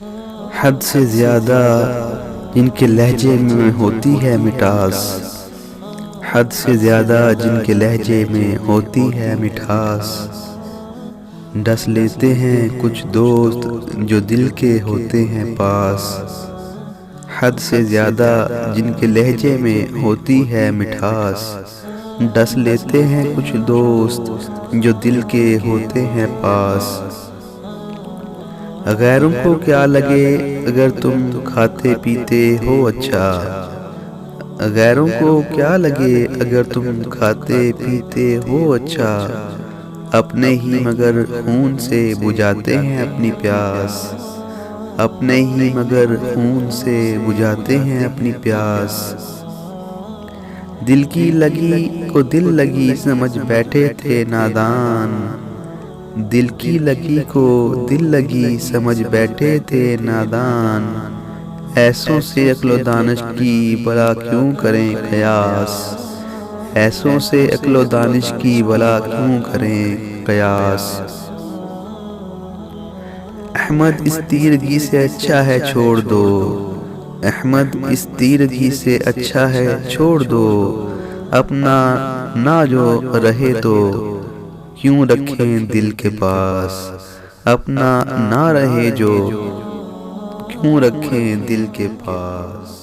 حد سے زیادہ جن کے لہجے میں ہوتی ہے مٹھاس، حد سے زیادہ جن کے لہجے میں ہوتی ہے مٹھاس، ڈس لیتے ہیں کچھ دوست جو دل کے ہوتے ہیں پاس، حد سے زیادہ جن کے لہجے میں ہوتی ہے مٹھاس، ڈس لیتے ہیں کچھ دوست جو دل کے ہوتے ہیں پاس۔ غیروں کو کیا لگے اگر تم کھاتے پیتے ہو اچھا، غیروں کو کیا لگے اگر تم کھاتے پیتے ہو اچھا، اپنے ہی مگر خون سے بجھاتے ہیں اپنی پیاس، اپنے ہی مگر خون سے بجھاتے ہیں اپنی پیاس۔ دل کی لگی کو دل لگی سمجھ بیٹھے تھے نادان، دل کی لگی کو دل لگی سمجھ بیٹھے تھے نادان، ایسوں سے عقل و دانش کی بھلا کیوں کریں قیاس، ایسوں سے عقل و دانش کی بھلا کیوں کریں قیاس۔ احمد اس تیرگی سے اچھا ہے چھوڑ دو، احمد اس تیرگی سے اچھا ہے چھوڑ دو، اپنا نہ جو رہے تو کیوں رکھیں دل کے پاس، اپنا نہ رہے جو کیوں رکھیں دل کے پاس۔